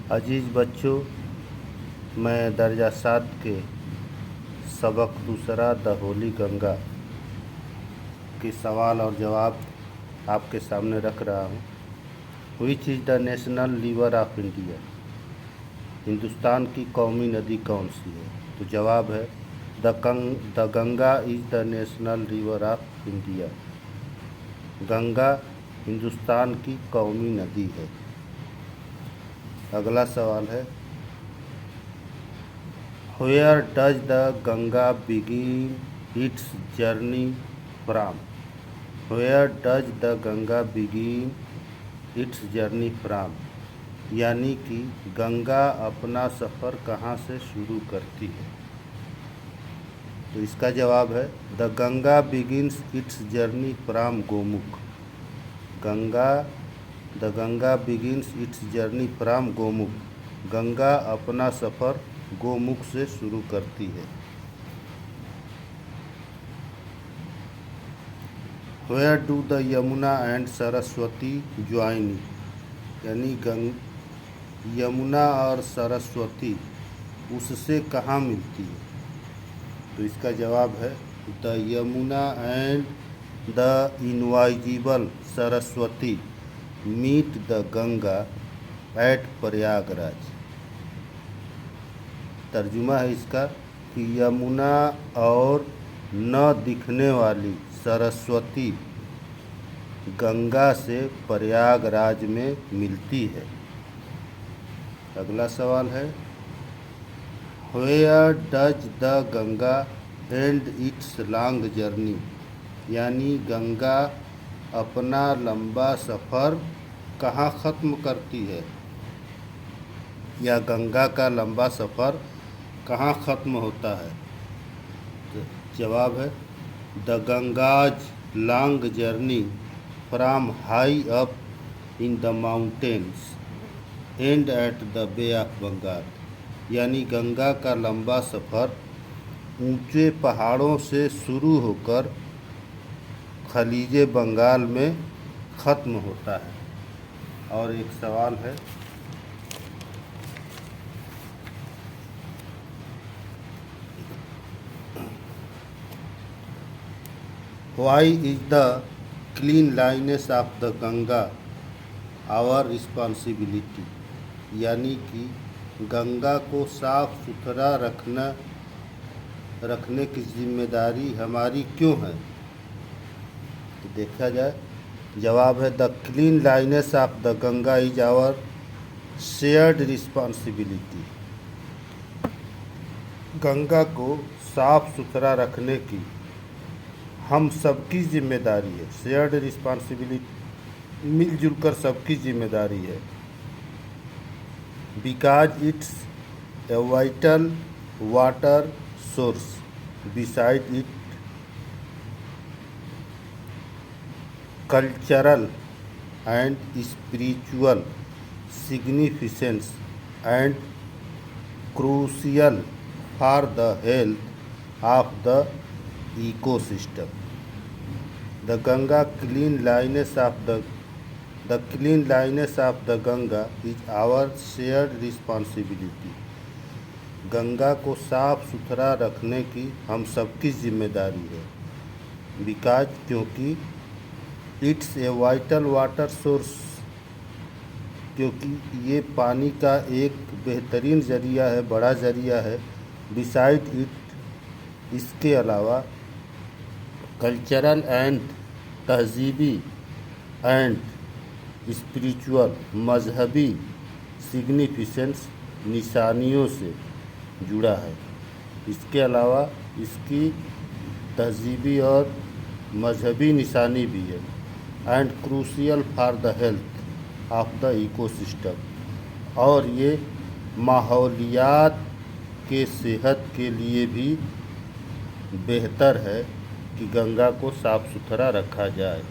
अजीज़ बच्चों, मैं दर्जा 7 के सबक दूसरा द होली गंगा के सवाल और जवाब आपके सामने रख रहा हूँ। Which is the national river of India? Hindustan की कौमी नदी कौन सी है? तो जवाब है the Ganga is the national river of India. Ganga Hindustan की कौमी नदी है। अगला सवाल है, where does the Ganga begin its journey from? Where does the Ganga begin its journey from? यानी कि गंगा अपना सफ़र कहाँ से शुरू करती है? तो इसका जवाब है the Ganga begins its journey from Gomukh. The Ganga begins its journey from Gomukh. Ganga अपना सफ़र गोमुख से शुरू करती है। Where do the Yamuna and Saraswati join? यानी यमुना और सरस्वती उससे कहाँ मिलती है? तो इसका जवाब है the Yamuna and the invisible Saraswati meet the Ganga at Prayagraj. तर्जुमा है इसका कि यमुना और न दिखने वाली सरस्वती गंगा से प्रयागराज में मिलती है। अगला सवाल है, where does the Ganga end its long journey? यानी गंगा अपना लंबा सफ़र कहाँ ख़त्म करती है, या गंगा का लंबा सफ़र कहाँ ख़त्म होता है? तो जवाब है the Ganga's long journey from high up in the mountains and at the Bay of Bengal. यानी गंगा का लंबा सफ़र ऊंचे पहाड़ों से शुरू होकर खलीजे बंगाल में ख़त्म होता है। और एक सवाल है, why is the cleanliness of the Ganga our responsibility? यानी कि गंगा को साफ सुथरा रखने की जिम्मेदारी हमारी क्यों है? तो देखा जाए, जवाब है the cleanliness of the Ganga is our shared responsibility. Ganga को साफ सुथरा रखने की हम सबकी जिम्मेदारी है। शेयर्ड रिस्पॉन्सिबिलिटी, मिलजुल कर सबकी जिम्मेदारी है। Because it's a vital water source beside it cultural and spiritual significance and crucial for the health of the ecosystem. The cleanliness of the Ganga is our shared responsibility. Ganga को साफ सुथरा रखने की हम सबकी जिम्मेदारी है। बिकॉज क्योंकि it's a vital water source, क्योंकि ये पानी का एक बेहतरीन ज़रिया है, बड़ा ज़रिया है। बिसाइड इट, इसके अलावा कल्चरल एंड तहजीबी एंड स्पिरिचुअल मजहबी सिग्निफिकेंस निशानियों से जुड़ा है। इसके अलावा इसकी तहजीबी और मजहबी निशानी भी है। And crucial for the health of the ecosystem, और ये माहौलियात के सेहत के लिए भी बेहतर है कि गंगा को साफ़ सुथरा रखा जाए।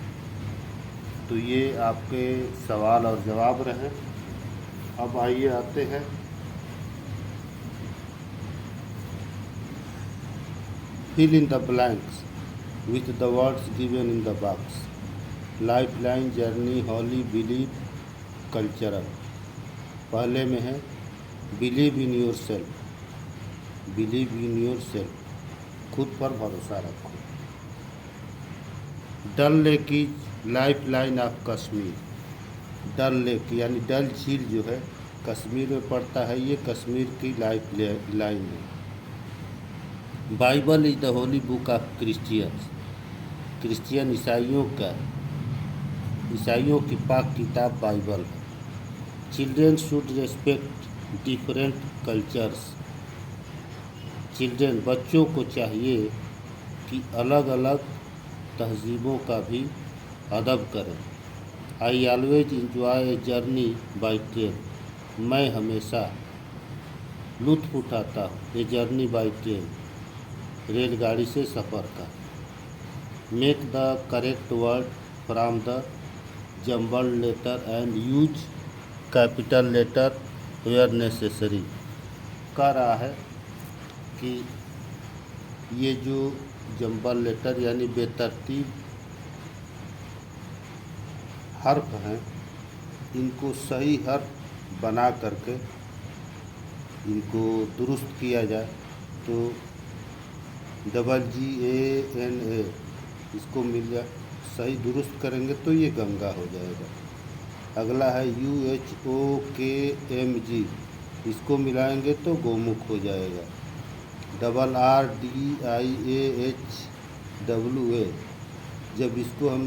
तो ये आपके सवाल और जवाब रहे। अब आइए आते हैं fill in the blanks with the words given in the box. Life line, journey, holy, belief, cultural. पहले में है believe in yourself, believe in yourself, खुद पर भरोसा रखो। Dal lake is life line of Kashmir, Dal lake यानी डल झील जो है कश्मीर में पड़ता है, ये कश्मीर की लाइफ लाइन है। Bible is the Holi book of Christians, Christian ईसाइयों की पाक किताब बाइबल है। Children should respect different cultures, children बच्चों को चाहिए कि अलग अलग तहजीबों का भी अदब करें। I always enjoy a journey by train, मैं हमेशा लुत्फ़ उठाता हूँ ए जर्नी बाई ट्रेन, रेलगाड़ी से सफ़र का। Make the correct word from the jumbled letter and use capital letter where necessary. कह रहा है कि ये जो जम्बल लेटर यानी बेतरतीब हर्फ हैं, इनको सही हर्फ बना करके इनको दुरुस्त किया जाए तो GANA इसको मिल जाए, सही दुरुस्त करेंगे तो ये गंगा हो जाएगा। अगला है UHOKMG, इसको मिलाएंगे तो गोमुख हो जाएगा। RDIAHWA, जब इसको हम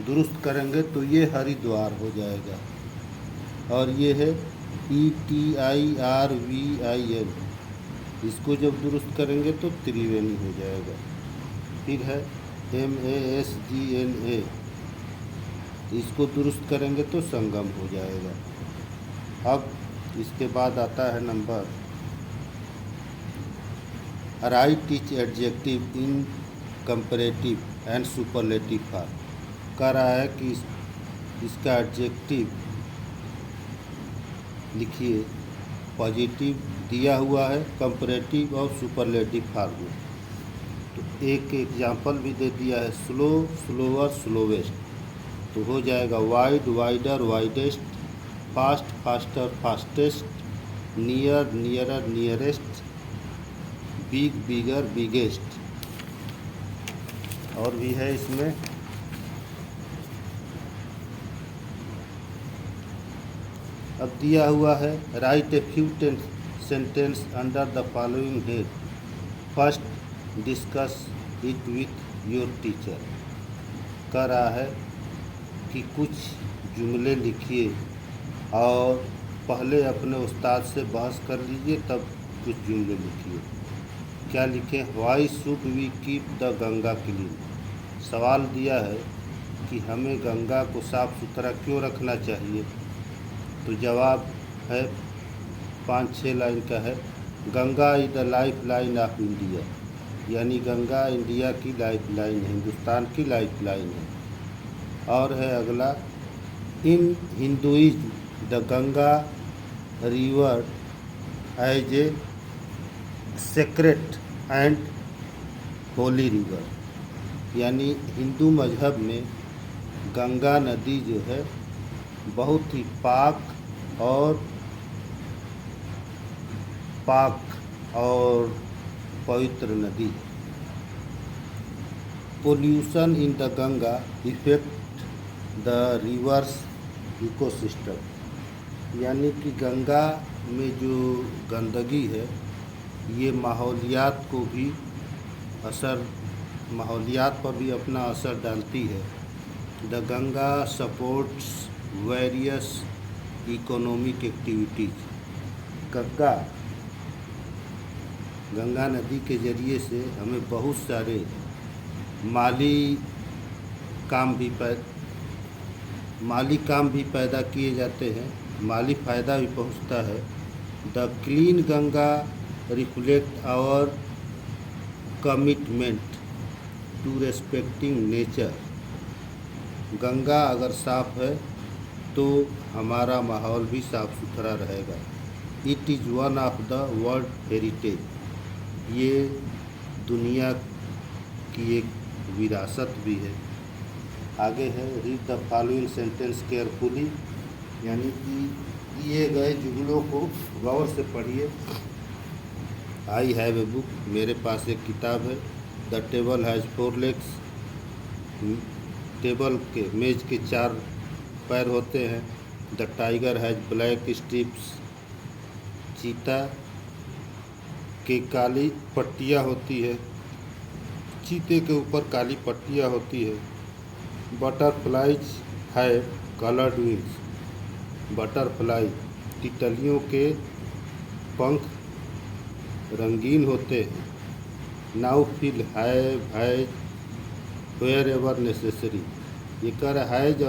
दुरुस्त करेंगे तो ये हरिद्वार हो जाएगा। और ये है ETIRVIN, इसको जब दुरुस्त करेंगे तो त्रिवेणी हो जाएगा। फिर है MASGNA, इसको दुरुस्त करेंगे तो संगम हो जाएगा। अब इसके बाद आता है number right etch adjective in comparative and superlative form. कह रहा है कि इसका एडजेक्टिव लिखिए, पॉजिटिव दिया हुआ है, कंपैरेटिव और सुपरलेटिव फॉर्म में। तो एक एग्जाम्पल भी दे दिया है, स्लो स्लोअर स्लोवेस्ट, तो हो जाएगा wide wider widest, fast faster fastest, near nearer nearest, big bigger biggest. और भी है इसमें अब दिया हुआ है right a few sentence under the following head, first discuss it with your teacher. कह रहा है कि कुछ जुमले लिखिए और पहले अपने उस्ताद से बहस कर लीजिए, तब कुछ जुमले लिखिए। क्या लिखें? Why should we keep the Ganga clean. सवाल दिया है कि हमें गंगा को साफ़ सुथरा क्यों रखना चाहिए, तो जवाब है 5-6 लाइन का है, Ganga is the life line of India, यानी गंगा इंडिया की लाइफ लाइन है, हिंदुस्तान की लाइफ लाइन है। और है अगला, in Hinduism the Ganga river as a sacred and holy river, यानी हिंदू मजहब में गंगा नदी जो है बहुत ही पाक और पवित्र नदी है। Pollution in the Ganga effect the reverse ecosystem, यानी कि गंगा में जो गंदगी है ये माहौलियात पर भी अपना असर डालती है। The Ganga supports various economic activities, Ganga नदी के ज़रिए से हमें बहुत सारे माली काम भी पैदा किए जाते हैं, माली फ़ायदा भी पहुंचता है। The clean Ganga reflect our commitment to respecting nature, Ganga अगर साफ़ है तो हमारा माहौल भी साफ़ सुथरा रहेगा। It is one of the world heritage, ये दुनिया की एक विरासत भी है। आगे है read the following sentence carefully, यानी कि दिए गए जुमलों को गौर से पढ़िए। आई हैव ए बुक, मेरे पास एक किताब है। The table has 4 legs, table के मेज के 4 पैर होते हैं। The tiger has black strips, चीता के काली पट्टियाँ होती है, चीते के ऊपर काली पट्टियाँ होती है। Butterflies have coloured wings, butterfly तितलियों के पंख रंगीन होते हैं। Now fill has wherever necessary, ये कर हैज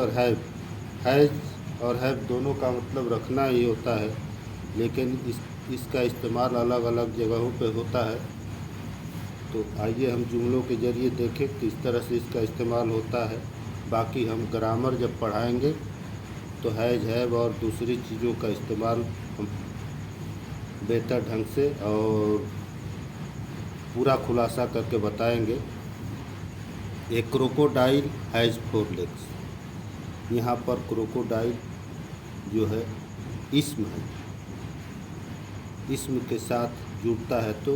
और हैव दोनों का मतलब रखना ही होता है, लेकिन इसका इस्तेमाल अलग अलग जगहों पे होता है। तो आइए हम जुमलों के ज़रिए देखें किस तरह से इसका इस्तेमाल होता है। बाकी हम ग्रामर जब पढ़ाएंगे तो हैज हैव और दूसरी चीज़ों का इस्तेमाल हम बेहतर ढंग से और पूरा खुलासा करके बताएंगे। ए क्रोकोडाइल हैज़ 4 legs, यहाँ पर क्रोकोडाइल जो है इसम है, इसम के साथ जुड़ता है तो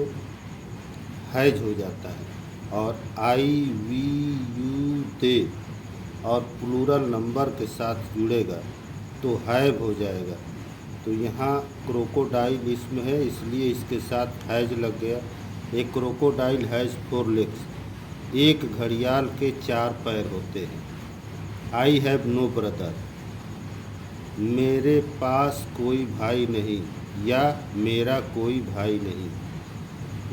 हैज हो जाता है। और आई वी यू दे और प्लूरल नंबर के साथ जुड़ेगा तो हैव हो जाएगा। तो यहाँ क्रोकोडाइल इसम है, इसलिए इसके साथ हैज लग गया। एक क्रोकोडाइल हैज़ 4 legs, एक घड़ियाल के 4 पैर होते हैं। आई हैव नो ब्रदर, मेरे पास कोई भाई नहीं या मेरा कोई भाई नहीं।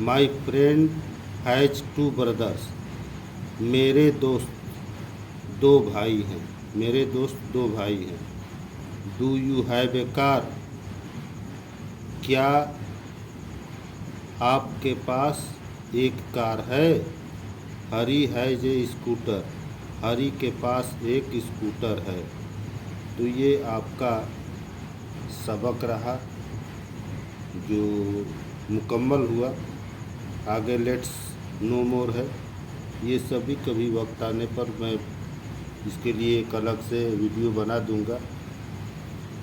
माई फ्रेंड हैज़ 2 brothers, मेरे दोस्त 2 भाई हैं, मेरे दोस्त 2 भाई हैं। Do you have a car, क्या आपके पास एक कार है। हरी हैज़ ए स्कूटर, हरी के पास एक स्कूटर है। तो ये आपका सबक रहा जो मुकम्मल हुआ। आगे लेट्स नो मोर है, ये सभी कभी वक्त आने पर मैं इसके लिए एक अलग से वीडियो बना दूंगा।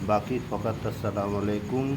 बाकी फ़कत अस्सलाम वालेकुम।